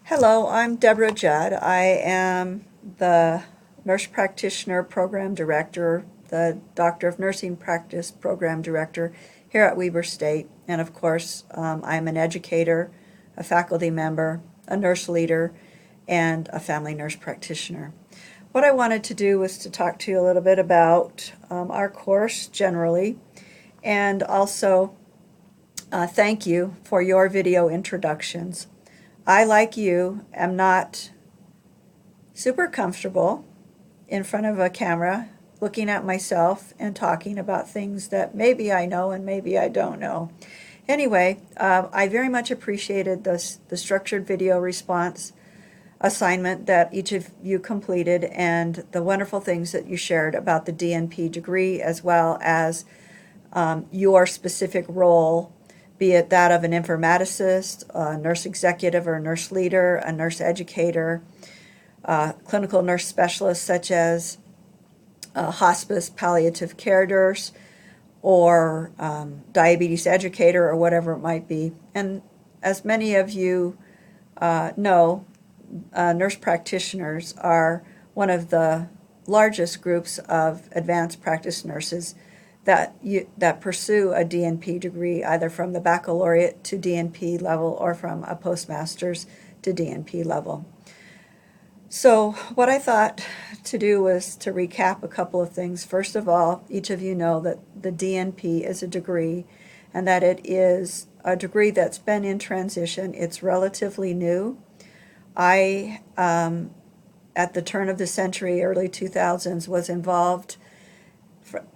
Hello, I'm Deborah Judd. I am the Nurse Practitioner Program Director, the Doctor of Nursing Practice Program Director here at Weber State. And of course, I'm an educator, a faculty member, a nurse leader, and a family nurse practitioner. What I wanted to do was to talk to you a little bit about our course generally, and also thank you for your video introductions. I, like you, am not super comfortable in front of a camera looking at myself and talking about things that maybe I know and maybe I don't know. Anyway, I very much appreciated the structured video response assignment that each of you completed and the wonderful things that you shared about the DNP degree, as well as your specific role, be it that of an informaticist, a nurse executive or nurse leader, a nurse educator, clinical nurse specialist such as hospice palliative care nurse, or diabetes educator, or whatever it might be. And as many of you know, nurse practitioners are one of the largest groups of advanced practice nurses that pursue a DNP degree, either from the baccalaureate to DNP level or from a postmaster's to DNP level. So what I thought to do was to recap a couple of things. First of all, each of you know that the DNP is a degree and that it is a degree that's been in transition. It's relatively new. I, at the turn of the century, early 2000s, was involved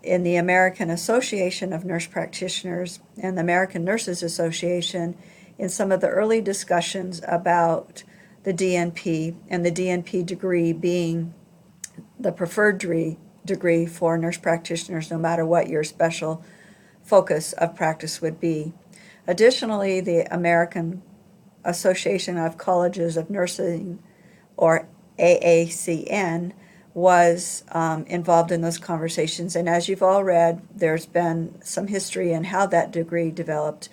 in the American Association of Nurse Practitioners and the American Nurses Association in some of the early discussions about the DNP, and the DNP degree being the preferred degree for nurse practitioners, no matter what your special focus of practice would be. Additionally, the American Association of Colleges of Nursing, or AACN, was involved in those conversations. And as you've all read, there's been some history in how that degree developed.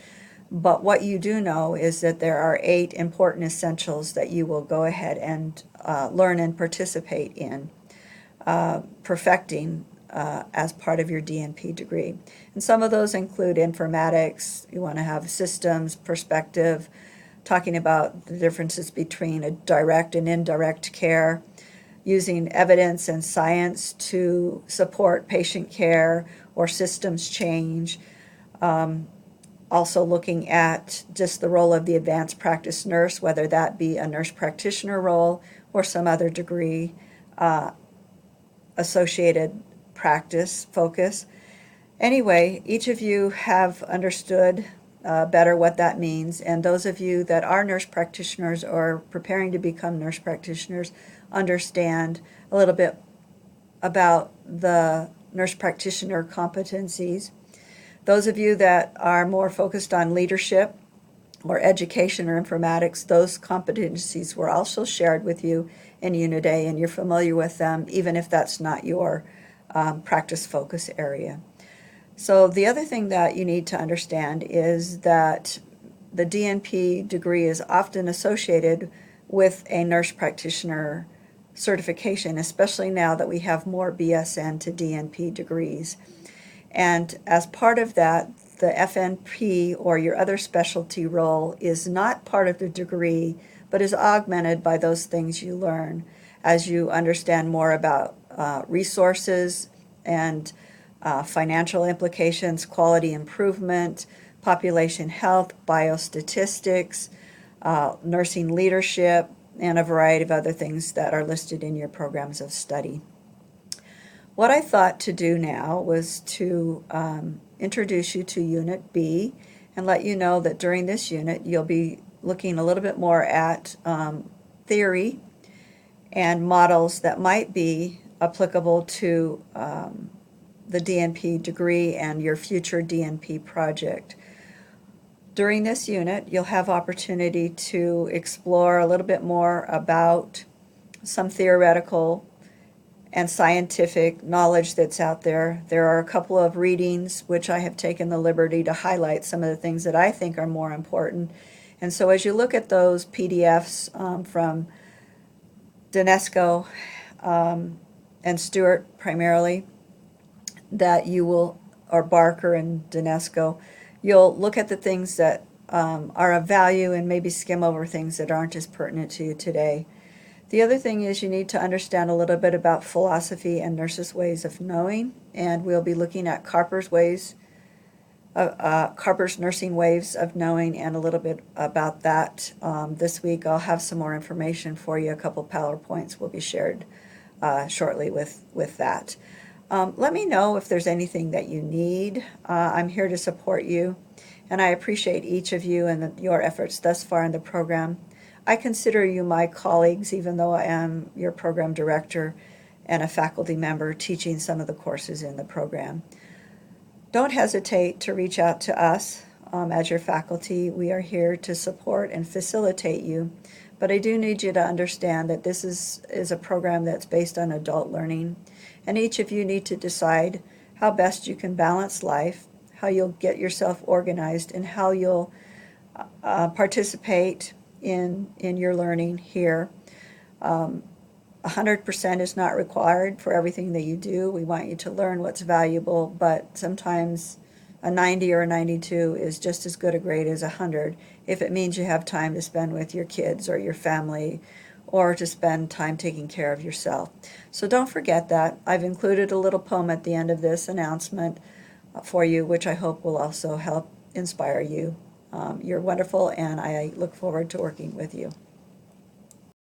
But what you do know is that there are 8 important essentials that you will go ahead and learn and participate in perfecting as part of your DNP degree. And some of those include informatics. You want to have systems, perspective, talking about the differences between a direct and indirect care, using evidence and science to support patient care or systems change. Also looking at just the role of the advanced practice nurse, whether that be a nurse practitioner role or some other degree associated practice focus. Anyway, each of you have understood better what that means, and those of you that are nurse practitioners or preparing to become nurse practitioners understand a little bit about the nurse practitioner competencies. Those of you that are more focused on leadership or education or informatics, those competencies were also shared with you in Unit A, and you're familiar with them, even if that's not your practice focus area. So the other thing that you need to understand is that the DNP degree is often associated with a nurse practitioner certification, especially now that we have more BSN to DNP degrees. And as part of that, the FNP, or your other specialty role, is not part of the degree, but is augmented by those things you learn as you understand more about resources and financial implications, quality improvement, population health, biostatistics, nursing leadership, and a variety of other things that are listed in your programs of study. What I thought to do now was to introduce you to Unit B and let you know that during this unit you'll be looking a little bit more at theory and models that might be applicable to the DNP degree and your future DNP project. During this unit, you'll have opportunity to explore a little bit more about some theoretical and scientific knowledge that's out there. There are a couple of readings which I have taken the liberty to highlight some of the things that I think are more important, And so as you look at those PDFs from Dinesco and Stewart primarily, that you will, or Barker and Dinesco, you'll look at the things that are of value and maybe skim over things that aren't as pertinent to you today. The other thing is you need to understand a little bit about philosophy and nurses' ways of knowing, and we'll be looking at Carper's nursing ways of knowing and a little bit about that this week. I'll have some more information for you. A couple PowerPoints will be shared shortly with that. Let me know if there's anything that you need. I'm here to support you, and I appreciate each of you and your efforts thus far in the program. I consider you my colleagues, even though I am your program director and a faculty member teaching some of the courses in the program. Don't hesitate to reach out to us as your faculty. We are here to support and facilitate you, but I do need you to understand that this is a program that's based on adult learning, and each of you need to decide how best you can balance life, how you'll get yourself organized, and how you'll participate in your learning here. 100% is not required for everything that you do. We want you to learn what's valuable, but sometimes a 90 or a 92 is just as good a grade as 100 if it means you have time to spend with your kids or your family, or to spend time taking care of yourself. So don't forget that. I've included a little poem at the end of this announcement for you, which I hope will also help inspire you. You're wonderful, and I look forward to working with you.